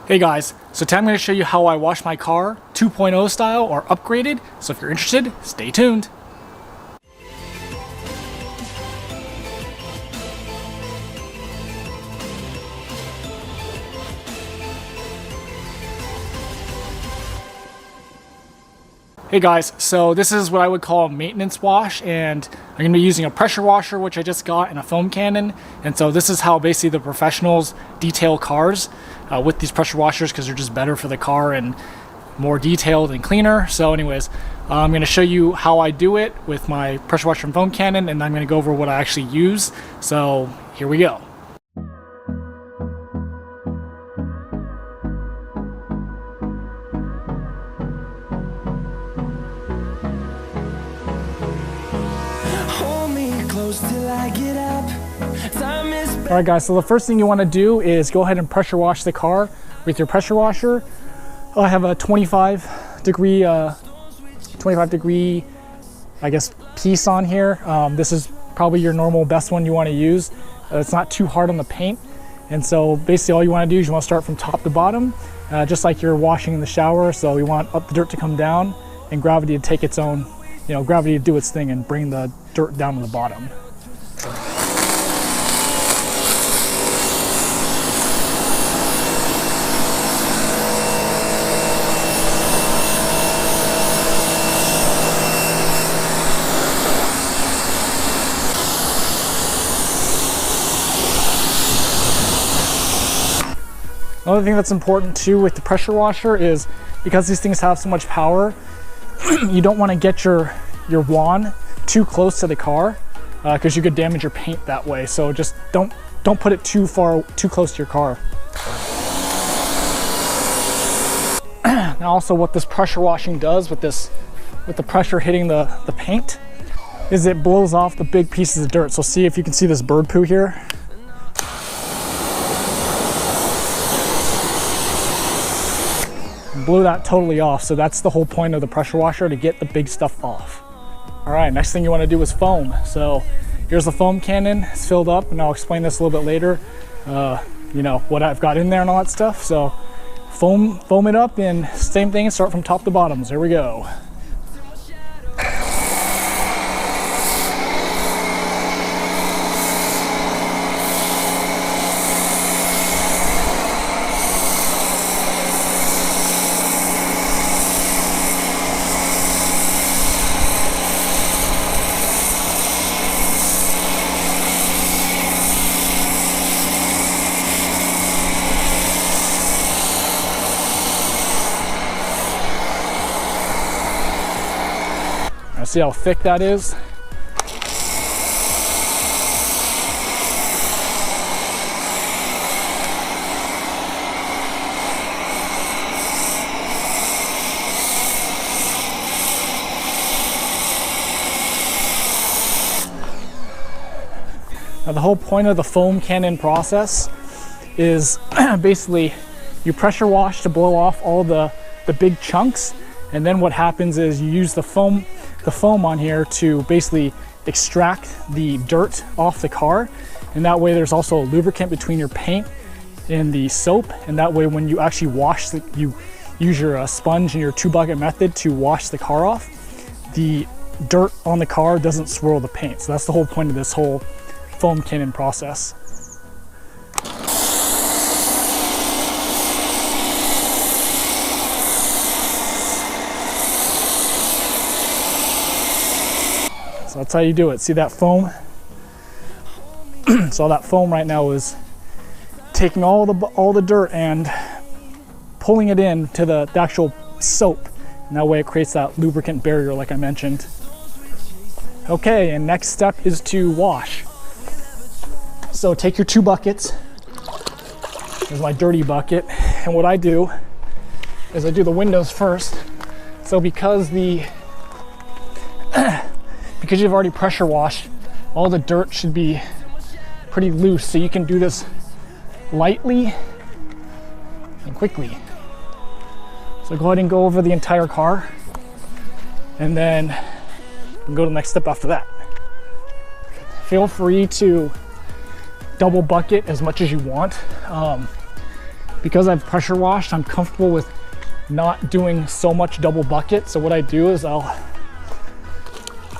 Hey guys, so today I'm going to show you how I wash my car 2.0 style or upgraded, so if you're interested, stay tuned. Hey guys, so this is what I would call a maintenance wash, and I'm going to be using a pressure washer which I just got and a foam cannon. And so this is how basically the professionals detail cars with these pressure washers, because they're just better for the car and more detailed and cleaner. So anyways, I'm going to show you how I do it with my pressure washer and foam cannon, and I'm going to go over what I actually use. So here we go. Alright guys, so the first thing you want to do is go ahead and pressure wash the car with your pressure washer. I have a 25 degree I guess piece on here. This is probably your normal best one you want to use. It's not too hard on the paint, and so basically all you want to do is you want to start from top to bottom, just like you're washing in the shower. So you want the dirt to come down and gravity to take its own, gravity to do its thing and bring the dirt down to the bottom. Another thing that's important too with the pressure washer is, because these things have so much power, you don't want to get your wand too close to the car, because you could damage your paint that way. So just don't put it too close to your car. Now also what this pressure washing does with the pressure hitting the paint is it blows off the big pieces of dirt. So see if you can see this bird poo here. Blew that totally off. So that's the whole point of the pressure washer, to get the big stuff off. All right, next thing you want to do is foam. So here's the foam cannon. It's filled up, and I'll explain this a little bit later, what I've got in there and all that stuff. So foam it up, and same thing, start from top to bottom. So here we go. See how thick that is? Now the whole point of the foam cannon process is basically you pressure wash to blow off all the big chunks, and then what happens is you use the foam on here to basically extract the dirt off the car, and that way there's also a lubricant between your paint and the soap, and that way when you actually wash you use your sponge and your 2-bucket method to wash the car off, the dirt on the car doesn't swirl the paint. So that's the whole point of this whole foam cannon process. So that's how you do it. See that foam? So that foam right now is taking all the dirt and pulling it in to the actual soap, and that way it creates that lubricant barrier like I mentioned. Okay, and next step is to wash. So take your 2 buckets. There's my dirty bucket, and what I do is I do the windows first. So because you've already pressure washed, all the dirt should be pretty loose, so you can do this lightly and quickly. So go ahead and go over the entire car, and then go to the next step after that. Feel free to double bucket as much as you want. because I've pressure washed, I'm comfortable with not doing so much double bucket. So what I do is I'll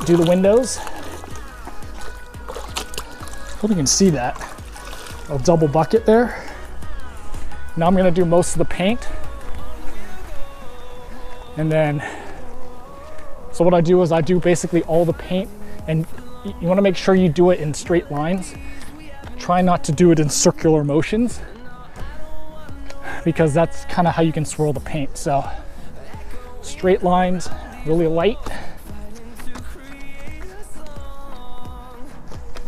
do the windows. Hope you can see that. I'll double bucket there. Now I'm gonna do most of the paint. And then, so what I do is I do basically all the paint, and you wanna make sure you do it in straight lines. Try not to do it in circular motions, because that's kind of how you can swirl the paint. So straight lines, really light.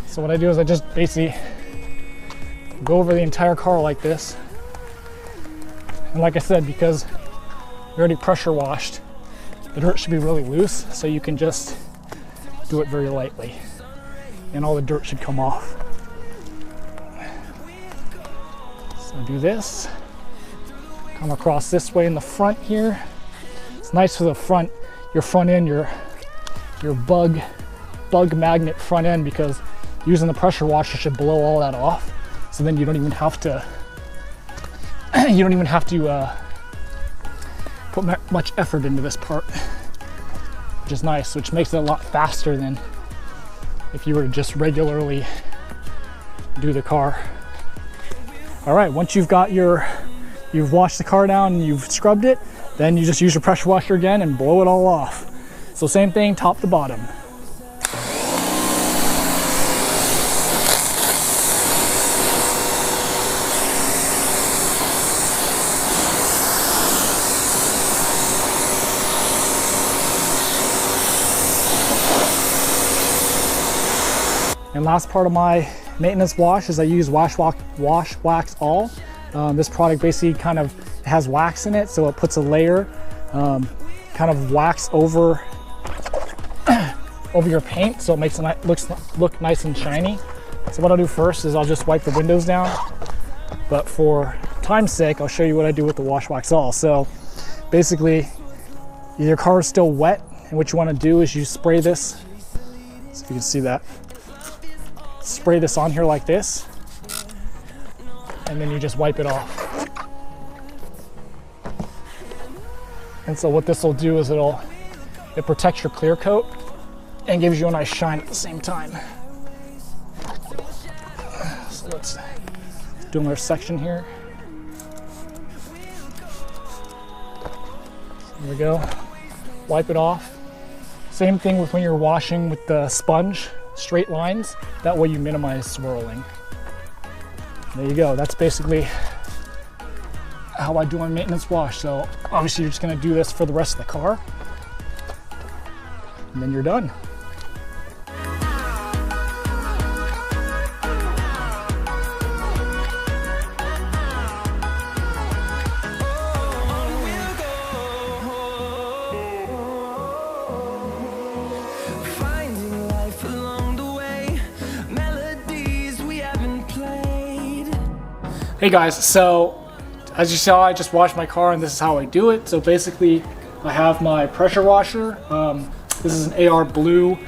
So what I do is I just basically go over the entire car like this. And like I said, because we already pressure washed, the dirt should be really loose, so you can just do it very lightly and all the dirt should come off. So do this, come across this way in the front here. It's nice for the front, your front end, your bug magnet front end, because using the pressure washer should blow all that off. So then you don't even have to put much effort into this part, which is nice, which makes it a lot faster than if you were to just regularly do the car. All right, once you've washed the car down and you've scrubbed it, then you just use your pressure washer again and blow it all off. So same thing, top to bottom. And last part of my maintenance wash is I use Wash Wax All. This product basically kind of has wax in it, so it puts a layer kind of wax over your paint, so it makes it look nice and shiny. So what I'll do first is I'll just wipe the windows down, but for time's sake, I'll show you what I do with the Wash Wax All. So basically, your car is still wet, and what you want to do is you spray this. So if you can see that. Spray this on here like this, and then you just wipe it off. And so what this will do is it protects your clear coat and gives you a nice shine at the same time. So let's do another section here. There we go. Wipe it off. Same thing with when you're washing with the sponge. Straight lines, that way you minimize swirling. There you go, that's basically how I do my maintenance wash. So obviously you're just gonna do this for the rest of the car, and then you're done. Hey guys, so as you saw, I just washed my car and this is how I do it. So basically I have my pressure washer. This is an AR Blue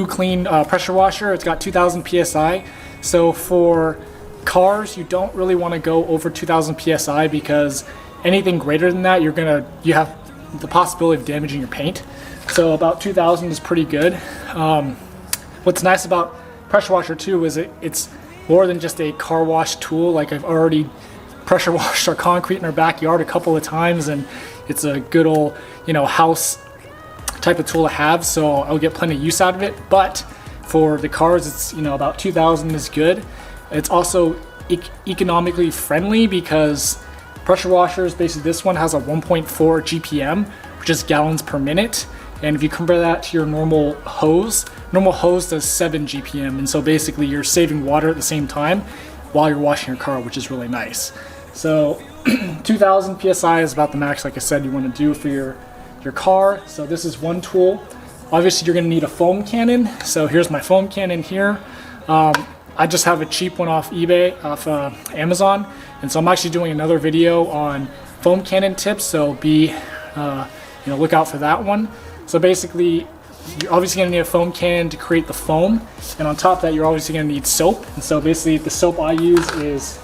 Clean pressure washer. It's got 2000 PSI. So for cars, you don't really want to go over 2000 PSI, because anything greater than that, you have the possibility of damaging your paint. So about 2000 is pretty good. What's nice about pressure washer too is it's more than just a car wash tool. Like, I've already pressure washed our concrete in our backyard a couple of times, and it's a good old, house type of tool to have, so I'll get plenty of use out of it. But for the cars, it's, about 2000 is good. It's also economically friendly, because pressure washers, basically this one has a 1.4 GPM, which is gallons per minute. And if you compare that to your normal hose does 7 GPM. And so basically you're saving water at the same time while you're washing your car, which is really nice. So 2000 PSI is about the max, like I said, you want to do for your car. So this is one tool. Obviously you're going to need a foam cannon. So here's my foam cannon here. I just have a cheap one off eBay, off Amazon. And so I'm actually doing another video on foam cannon tips. So look out for that one. So basically, you're obviously going to need a foam cannon to create the foam, and on top of that, you're obviously going to need soap. And so basically, the soap I use is,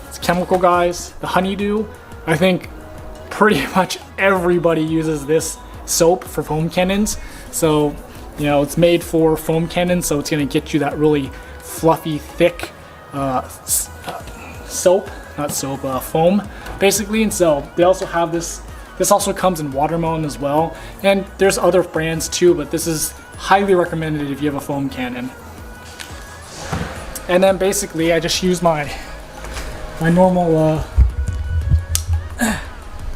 it's chemical guys, the honeydew. I think pretty much everybody uses this soap for foam cannons. So, you know, it's made for foam cannons, so it's gonna get you that really fluffy, thick foam, basically. And so they also have this. This also comes in watermelon as well, and there's other brands too, but this is highly recommended if you have a foam cannon. And then basically I just use my normal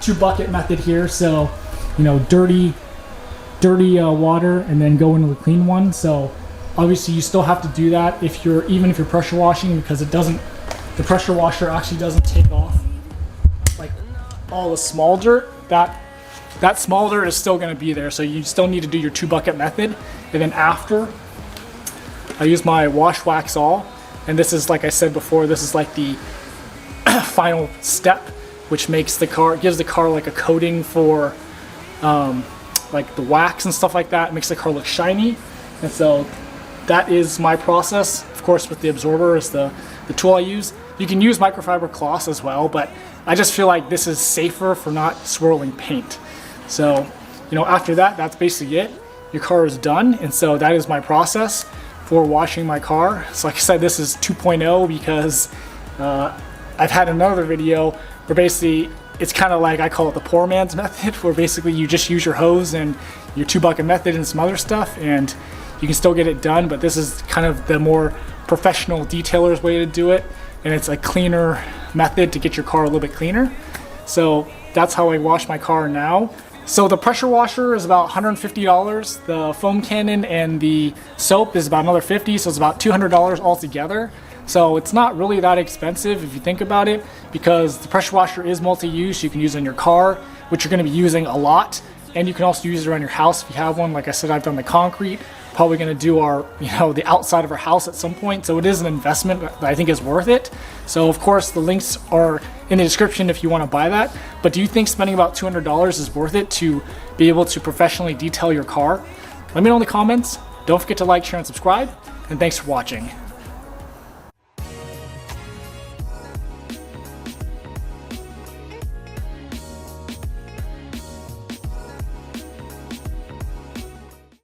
2 bucket method here. So, you know, dirty water and then go into the clean one. So obviously you still have to do that even if you're pressure washing, because the pressure washer actually doesn't take off like all the small dirt. That small dirt is still going to be there, so you still need to do your 2 bucket method. And then after, I use my wash wax all, and this is, like I said before, this is like the final step, which gives the car like a coating for like the wax and stuff like that. It makes the car look shiny. And so that is my process. Of course, with the absorber is the tool I use. You can use microfiber cloths as well, but I just feel like this is safer for not swirling paint. So, you know, after that, that's basically it. Your car is done, and so that is my process for washing my car. So like I said, this is 2.0 because I've had another video where basically it's kind of like, I call it the poor man's method, where basically you just use your hose and your 2 bucket method and some other stuff, and you can still get it done. But this is kind of the more professional detailer's way to do it, and it's a cleaner method to get your car a little bit cleaner. So that's how I wash my car now. So the pressure washer is about $150. The foam cannon and the soap is about another $50, so it's about $200 altogether. So it's not really that expensive if you think about it, because the pressure washer is multi-use. You can use it in your car, which you're going to be using a lot, and you can also use it around your house if you have one. Like I said, I've done the concrete. Probably going to do the outside of our house at some point. So it is an investment that I think is worth it. So of course the links are in the description if you want to buy that. But do you think spending about $200 is worth it to be able to professionally detail your car? Let me know in the comments. Don't forget to like, share, and subscribe. And thanks for watching.